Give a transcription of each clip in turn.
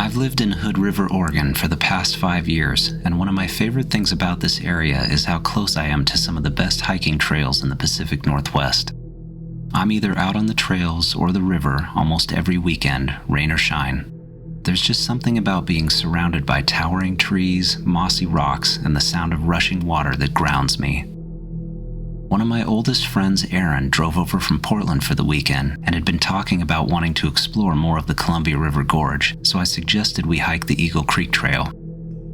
I've lived in Hood River, Oregon for the past 5 years, and one of my favorite things about this area is how close I am to some of the best hiking trails in the Pacific Northwest. I'm either out on the trails or the river almost every weekend, rain or shine. There's just something about being surrounded by towering trees, mossy rocks, and the sound of rushing water that grounds me. One of my oldest friends, Aaron, drove over from Portland for the weekend and had been talking about wanting to explore more of the Columbia River Gorge, so I suggested we hike the Eagle Creek Trail.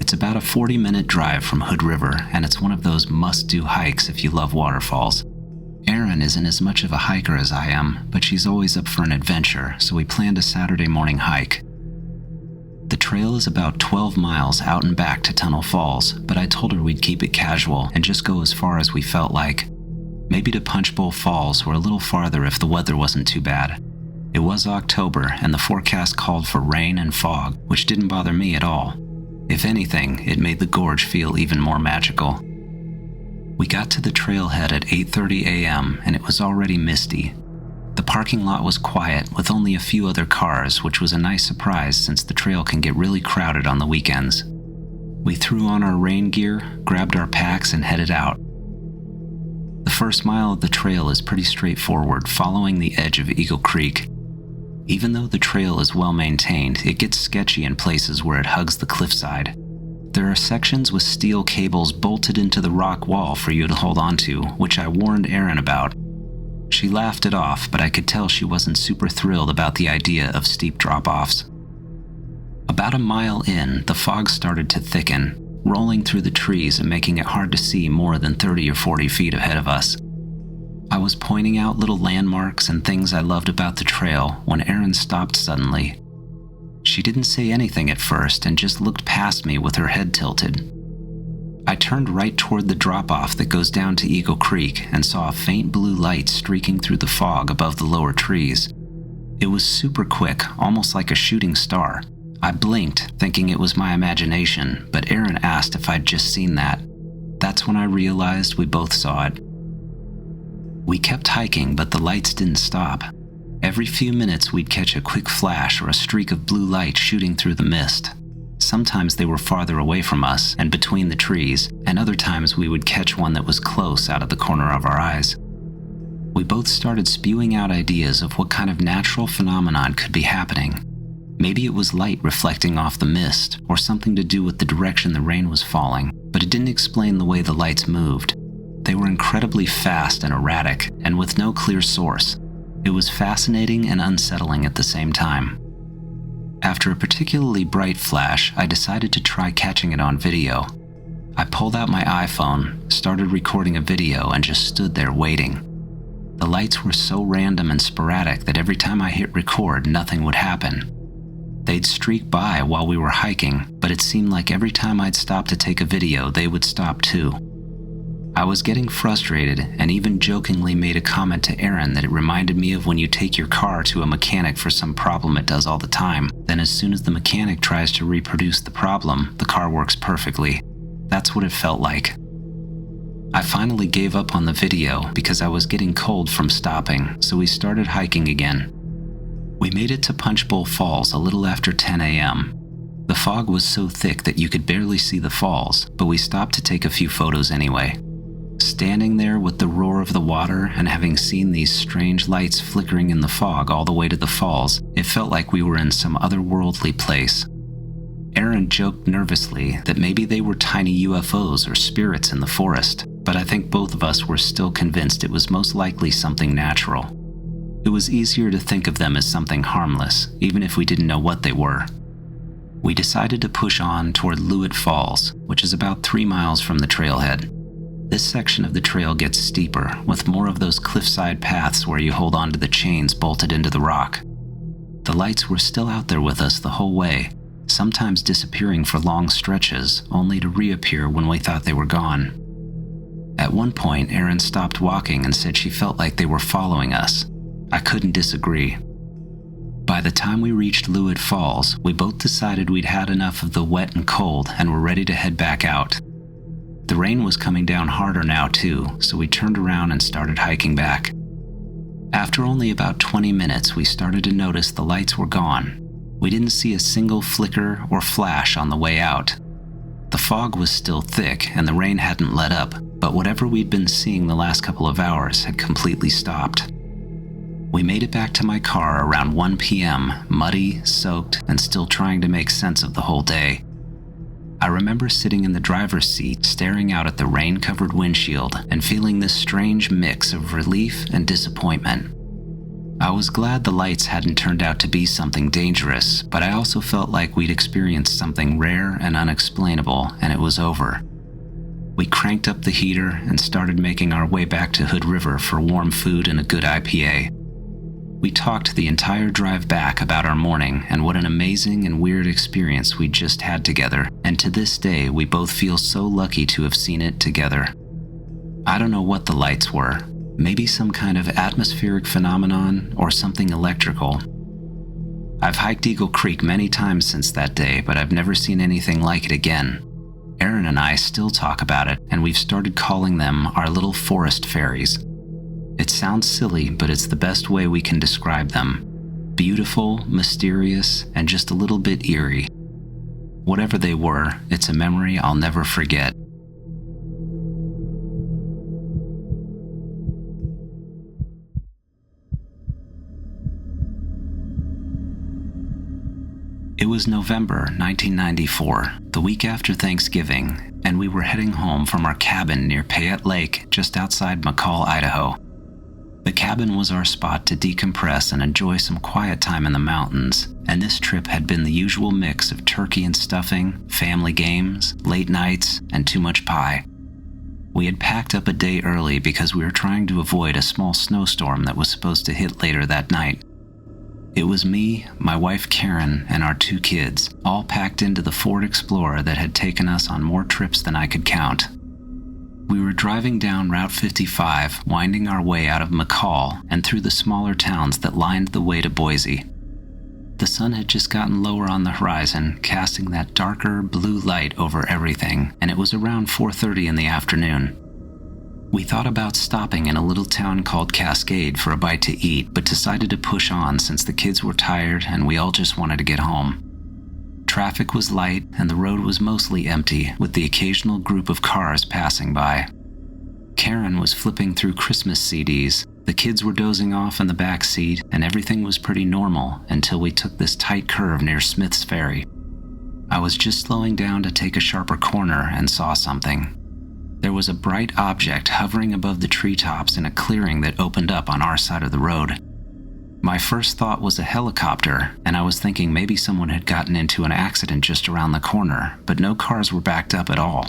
It's about a 40-minute drive from Hood River, and it's one of those must-do hikes if you love waterfalls. Erin isn't as much of a hiker as I am, but she's always up for an adventure, so we planned a Saturday morning hike. The trail is about 12 miles out and back to Tunnel Falls, but I told her we'd keep it casual and just go as far as we felt like. Maybe to Punch Bowl Falls or a little farther if the weather wasn't too bad. It was October, and the forecast called for rain and fog, which didn't bother me at all. If anything, it made the gorge feel even more magical. We got to the trailhead at 8:30 a.m., and it was already misty. The parking lot was quiet, with only a few other cars, which was a nice surprise since the trail can get really crowded on the weekends. We threw on our rain gear, grabbed our packs, and headed out. The first mile of the trail is pretty straightforward, following the edge of Eagle Creek. Even though the trail is well maintained, it gets sketchy in places where it hugs the cliffside. There are sections with steel cables bolted into the rock wall for you to hold onto, which I warned Erin about. She laughed it off, but I could tell she wasn't super thrilled about the idea of steep drop-offs. About a mile in, the fog started to thicken, rolling through the trees and making it hard to see more than 30 or 40 feet ahead of us. I was pointing out little landmarks and things I loved about the trail when Erin stopped suddenly. She didn't say anything at first and just looked past me with her head tilted. I turned right toward the drop-off that goes down to Eagle Creek and saw a faint blue light streaking through the fog above the lower trees. It was super quick, almost like a shooting star. I blinked, thinking it was my imagination, but Erin asked if I'd just seen that. That's when I realized we both saw it. We kept hiking, but the lights didn't stop. Every few minutes we'd catch a quick flash or a streak of blue light shooting through the mist. Sometimes they were farther away from us and between the trees, and other times we would catch one that was close out of the corner of our eyes. We both started spewing out ideas of what kind of natural phenomenon could be happening. Maybe it was light reflecting off the mist, or something to do with the direction the rain was falling, but it didn't explain the way the lights moved. They were incredibly fast and erratic, and with no clear source. It was fascinating and unsettling at the same time. After a particularly bright flash, I decided to try catching it on video. I pulled out my iPhone, started recording a video, and just stood there waiting. The lights were so random and sporadic that every time I hit record, nothing would happen. They'd streak by while we were hiking, but it seemed like every time I'd stop to take a video, they would stop too. I was getting frustrated and even jokingly made a comment to Erin that it reminded me of when you take your car to a mechanic for some problem it does all the time. Then as soon as the mechanic tries to reproduce the problem, the car works perfectly. That's what it felt like. I finally gave up on the video because I was getting cold from stopping, so we started hiking again. We made it to Punch Bowl Falls a little after 10 a.m. The fog was so thick that you could barely see the falls, but we stopped to take a few photos anyway. Standing there with the roar of the water and having seen these strange lights flickering in the fog all the way to the falls, it felt like we were in some otherworldly place. Erin joked nervously that maybe they were tiny UFOs or spirits in the forest, but I think both of us were still convinced it was most likely something natural. It was easier to think of them as something harmless, even if we didn't know what they were. We decided to push on toward Lewitt Falls, which is about 3 miles from the trailhead. This section of the trail gets steeper, with more of those cliffside paths where you hold onto the chains bolted into the rock. The lights were still out there with us the whole way, sometimes disappearing for long stretches, only to reappear when we thought they were gone. At one point, Erin stopped walking and said she felt like they were following us. I couldn't disagree. By the time we reached Lewitt Falls, we both decided we'd had enough of the wet and cold and were ready to head back out. The rain was coming down harder now too, so we turned around and started hiking back. After only about 20 minutes, we started to notice the lights were gone. We didn't see a single flicker or flash on the way out. The fog was still thick and the rain hadn't let up, but whatever we'd been seeing the last couple of hours had completely stopped. We made it back to my car around 1 p.m., muddy, soaked, and still trying to make sense of the whole day. I remember sitting in the driver's seat, staring out at the rain-covered windshield and feeling this strange mix of relief and disappointment. I was glad the lights hadn't turned out to be something dangerous, but I also felt like we'd experienced something rare and unexplainable, and it was over. We cranked up the heater and started making our way back to Hood River for warm food and a good IPA. We talked the entire drive back about our morning and what an amazing and weird experience we'd just had together, and to this day we both feel so lucky to have seen it together. I don't know what the lights were, maybe some kind of atmospheric phenomenon or something electrical. I've hiked Eagle Creek many times since that day, but I've never seen anything like it again. Aaron and I still talk about it, and we've started calling them our little forest fairies. It sounds silly, but it's the best way we can describe them. Beautiful, mysterious, and just a little bit eerie. Whatever they were, it's a memory I'll never forget. It was November 1994, the week after Thanksgiving, and we were heading home from our cabin near Payette Lake, just outside McCall, Idaho. The cabin was our spot to decompress and enjoy some quiet time in the mountains, and this trip had been the usual mix of turkey and stuffing, family games, late nights, and too much pie. We had packed up a day early because we were trying to avoid a small snowstorm that was supposed to hit later that night. It was me, my wife Karen, and our 2 kids, all packed into the Ford Explorer that had taken us on more trips than I could count. We were driving down Route 55, winding our way out of McCall and through the smaller towns that lined the way to Boise. The sun had just gotten lower on the horizon, casting that darker blue light over everything, and it was around 4:30 in the afternoon. We thought about stopping in a little town called Cascade for a bite to eat, but decided to push on since the kids were tired and we all just wanted to get home. Traffic was light and the road was mostly empty, with the occasional group of cars passing by. Karen was flipping through Christmas CDs, the kids were dozing off in the back seat, and everything was pretty normal until we took this tight curve near Smith's Ferry. I was just slowing down to take a sharper corner and saw something. There was a bright object hovering above the treetops in a clearing that opened up on our side of the road. My first thought was a helicopter, and I was thinking maybe someone had gotten into an accident just around the corner, but no cars were backed up at all.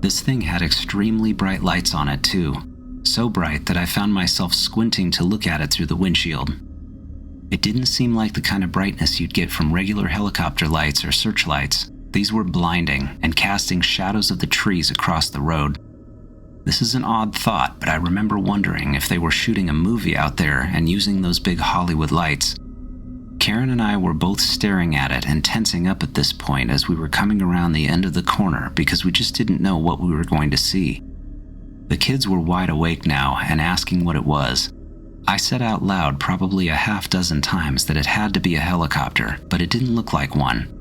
This thing had extremely bright lights on it too, so bright that I found myself squinting to look at it through the windshield. It didn't seem like the kind of brightness you'd get from regular helicopter lights or searchlights. These were blinding and casting shadows of the trees across the road. This is an odd thought, but I remember wondering if they were shooting a movie out there and using those big Hollywood lights. Karen and I were both staring at it and tensing up at this point as we were coming around the end of the corner because we just didn't know what we were going to see. The kids were wide awake now and asking what it was. I said out loud probably a half dozen times that it had to be a helicopter, but it didn't look like one.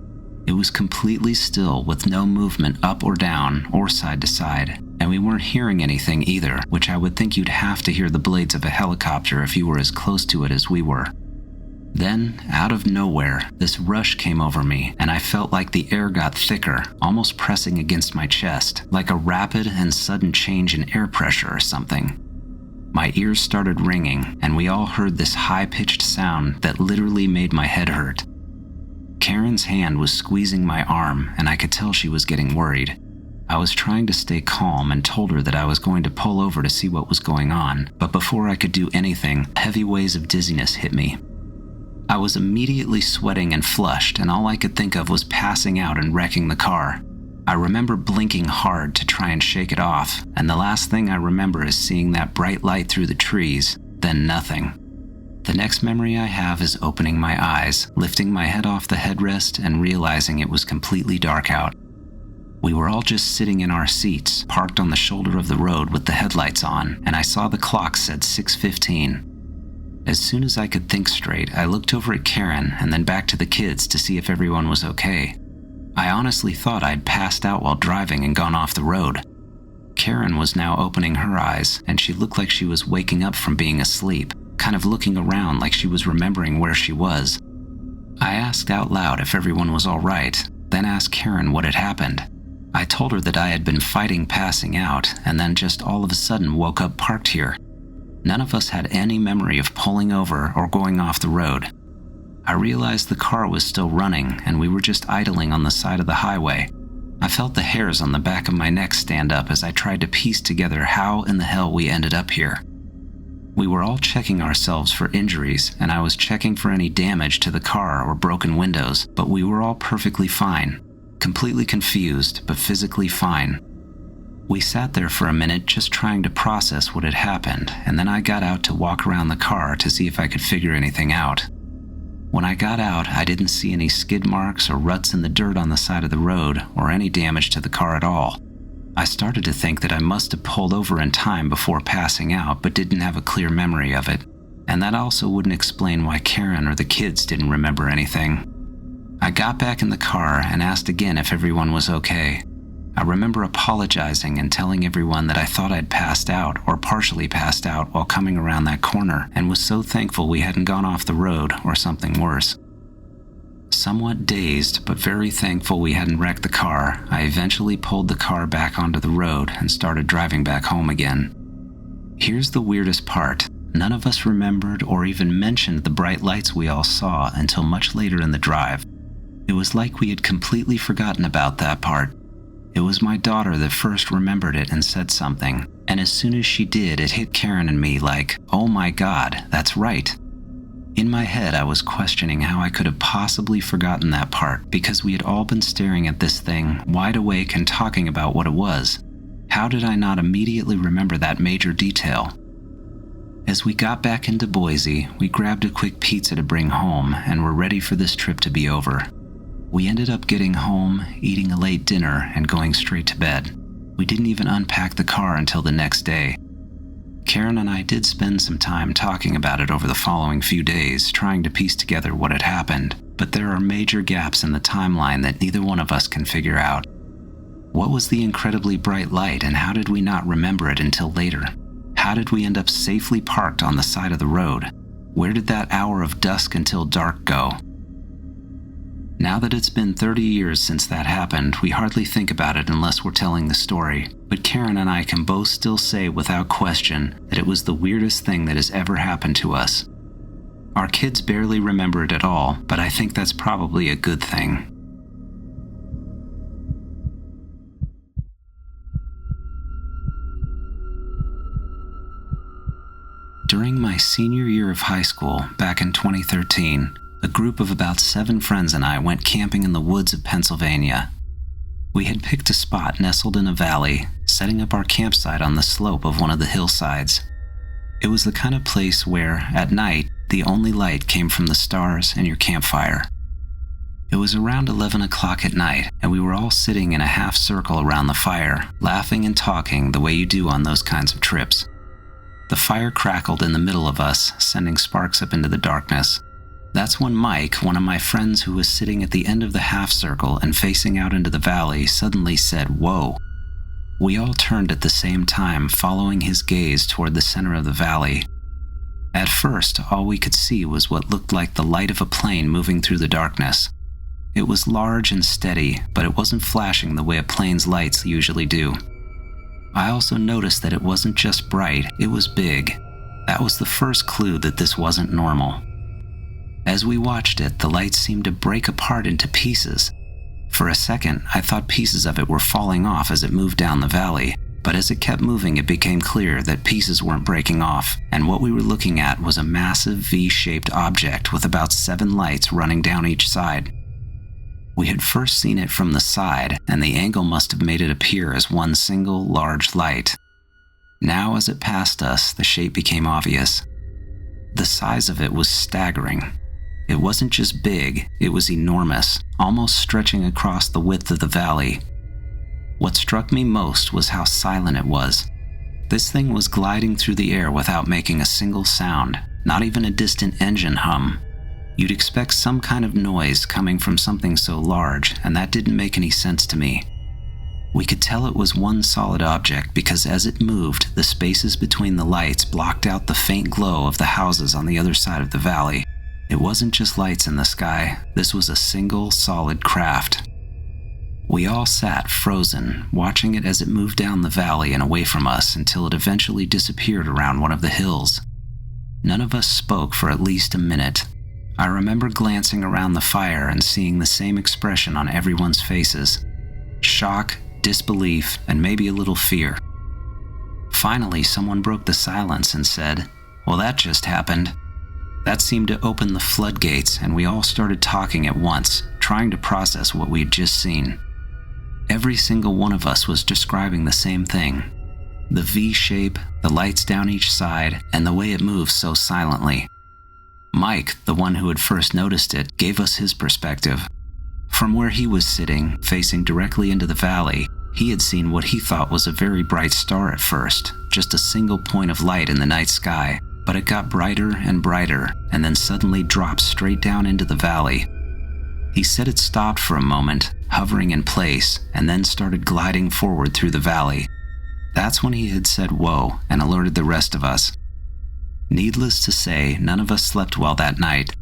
It was completely still with no movement up or down or side to side, and we weren't hearing anything either, which I would think you'd have to hear the blades of a helicopter if you were as close to it as we were. Then, out of nowhere, this rush came over me, and I felt like the air got thicker, almost pressing against my chest, like a rapid and sudden change in air pressure or something. My ears started ringing, and we all heard this high-pitched sound that literally made my head hurt. Karen's hand was squeezing my arm, and I could tell she was getting worried. I was trying to stay calm and told her that I was going to pull over to see what was going on, but before I could do anything, heavy waves of dizziness hit me. I was immediately sweating and flushed, and all I could think of was passing out and wrecking the car. I remember blinking hard to try and shake it off, and the last thing I remember is seeing that bright light through the trees, then nothing. The next memory I have is opening my eyes, lifting my head off the headrest, and realizing it was completely dark out. We were all just sitting in our seats, parked on the shoulder of the road with the headlights on, and I saw the clock said 6:15. As soon as I could think straight, I looked over at Karen and then back to the kids to see if everyone was okay. I honestly thought I'd passed out while driving and gone off the road. Karen was now opening her eyes, and she looked like she was waking up from being asleep, kind of looking around like she was remembering where she was. I asked out loud if everyone was all right, then asked Karen what had happened. I told her that I had been fighting passing out, and then just all of a sudden woke up parked here. None of us had any memory of pulling over or going off the road. I realized the car was still running, and we were just idling on the side of the highway. I felt the hairs on the back of my neck stand up as I tried to piece together how in the hell we ended up here. We were all checking ourselves for injuries, and I was checking for any damage to the car or broken windows, but we were all perfectly fine. Completely confused, but physically fine. We sat there for a minute just trying to process what had happened, and then I got out to walk around the car to see if I could figure anything out. When I got out, I didn't see any skid marks or ruts in the dirt on the side of the road or any damage to the car at all. I started to think that I must have pulled over in time before passing out, but didn't have a clear memory of it. And that also wouldn't explain why Karen or the kids didn't remember anything. I got back in the car and asked again if everyone was okay. I remember apologizing and telling everyone that I thought I'd passed out or partially passed out while coming around that corner, and was so thankful we hadn't gone off the road or something worse. Somewhat dazed, but very thankful we hadn't wrecked the car, I eventually pulled the car back onto the road and started driving back home again. Here's the weirdest part. None of us remembered or even mentioned the bright lights we all saw until much later in the drive. It was like we had completely forgotten about that part. It was my daughter that first remembered it and said something, and as soon as she did, it hit Karen and me like, oh my God, that's right. In my head, I was questioning how I could have possibly forgotten that part, because we had all been staring at this thing, wide awake and talking about what it was. How did I not immediately remember that major detail? As we got back into Boise, we grabbed a quick pizza to bring home and were ready for this trip to be over. We ended up getting home, eating a late dinner, and going straight to bed. We didn't even unpack the car until the next day. Karen and I did spend some time talking about it over the following few days, trying to piece together what had happened, but there are major gaps in the timeline that neither one of us can figure out. What was the incredibly bright light, and how did we not remember it until later? How did we end up safely parked on the side of the road? Where did that hour of dusk until dark go? Now that it's been 30 years since that happened, we hardly think about it unless we're telling the story, but Karen and I can both still say without question that it was the weirdest thing that has ever happened to us. Our kids barely remember it at all, but I think that's probably a good thing. During my senior year of high school, back in 2013, a group of about 7 friends and I went camping in the woods of Pennsylvania. We had picked a spot nestled in a valley, setting up our campsite on the slope of one of the hillsides. It was the kind of place where, at night, the only light came from the stars and your campfire. It was around 11 o'clock at night, and we were all sitting in a half circle around the fire, laughing and talking the way you do on those kinds of trips. The fire crackled in the middle of us, sending sparks up into the darkness. That's when Mike, one of my friends who was sitting at the end of the half circle and facing out into the valley, suddenly said, "Whoa." We all turned at the same time, following his gaze toward the center of the valley. At first, all we could see was what looked like the light of a plane moving through the darkness. It was large and steady, but it wasn't flashing the way a plane's lights usually do. I also noticed that it wasn't just bright, it was big. That was the first clue that this wasn't normal. As we watched it, the light seemed to break apart into pieces. For a second, I thought pieces of it were falling off as it moved down the valley, but as it kept moving, it became clear that pieces weren't breaking off, and what we were looking at was a massive V-shaped object with about 7 lights running down each side. We had first seen it from the side, and the angle must have made it appear as one single large light. Now, as it passed us, the shape became obvious. The size of it was staggering. It wasn't just big, it was enormous, almost stretching across the width of the valley. What struck me most was how silent it was. This thing was gliding through the air without making a single sound, not even a distant engine hum. You'd expect some kind of noise coming from something so large, and that didn't make any sense to me. We could tell it was one solid object because as it moved, the spaces between the lights blocked out the faint glow of the houses on the other side of the valley. It wasn't just lights in the sky, this was a single, solid craft. We all sat frozen, watching it as it moved down the valley and away from us until it eventually disappeared around one of the hills. None of us spoke for at least a minute. I remember glancing around the fire and seeing the same expression on everyone's faces. Shock, disbelief, and maybe a little fear. Finally, someone broke the silence and said, "Well, that just happened." That seemed to open the floodgates, and we all started talking at once, trying to process what we had just seen. Every single one of us was describing the same thing. The V shape, the lights down each side, and the way it moves so silently. Mike, the one who had first noticed it, gave us his perspective. From where he was sitting, facing directly into the valley, he had seen what he thought was a very bright star at first, just a single point of light in the night sky, but it got brighter and brighter, and then suddenly dropped straight down into the valley. He said it stopped for a moment, hovering in place, and then started gliding forward through the valley. That's when he had said whoa and alerted the rest of us. Needless to say, none of us slept well that night.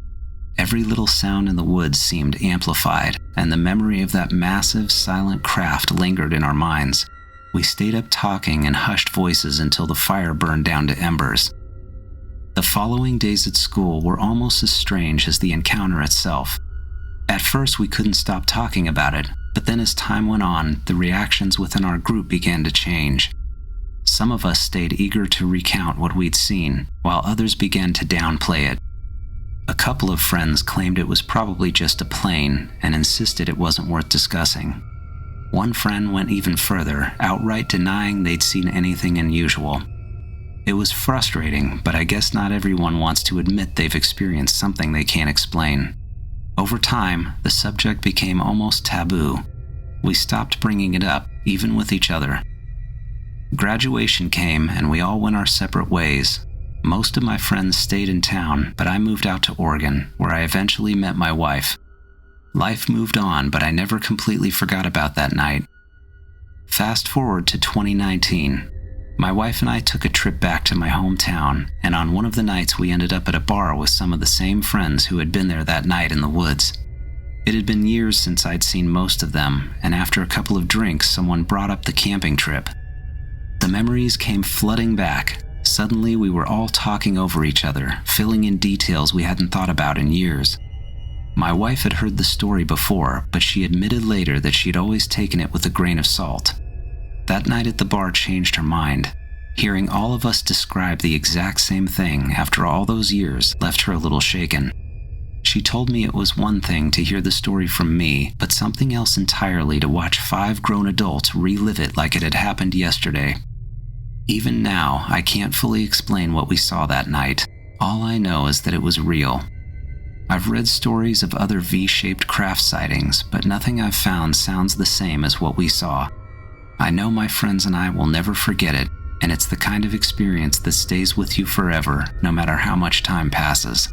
Every little sound in the woods seemed amplified, and the memory of that massive, silent craft lingered in our minds. We stayed up talking in hushed voices until the fire burned down to embers. The following days at school were almost as strange as the encounter itself. At first, we couldn't stop talking about it, but then as time went on, the reactions within our group began to change. Some of us stayed eager to recount what we'd seen, while others began to downplay it. A couple of friends claimed it was probably just a plane and insisted it wasn't worth discussing. One friend went even further, outright denying they'd seen anything unusual. It was frustrating, but I guess not everyone wants to admit they've experienced something they can't explain. Over time, the subject became almost taboo. We stopped bringing it up, even with each other. Graduation came and we all went our separate ways. Most of my friends stayed in town, but I moved out to Oregon, where I eventually met my wife. Life moved on, but I never completely forgot about that night. Fast forward to 2019. My wife and I took a trip back to my hometown, and on one of the nights we ended up at a bar with some of the same friends who had been there that night in the woods. It had been years since I'd seen most of them, and after a couple of drinks, someone brought up the camping trip. The memories came flooding back. Suddenly, we were all talking over each other, filling in details we hadn't thought about in years. My wife had heard the story before, but she admitted later that she'd always taken it with a grain of salt. That night at the bar changed her mind. Hearing all of us describe the exact same thing after all those years left her a little shaken. She told me it was one thing to hear the story from me, but something else entirely to watch 5 grown adults relive it like it had happened yesterday. Even now, I can't fully explain what we saw that night. All I know is that it was real. I've read stories of other V-shaped craft sightings, but nothing I've found sounds the same as what we saw. I know my friends and I will never forget it, and it's the kind of experience that stays with you forever, no matter how much time passes.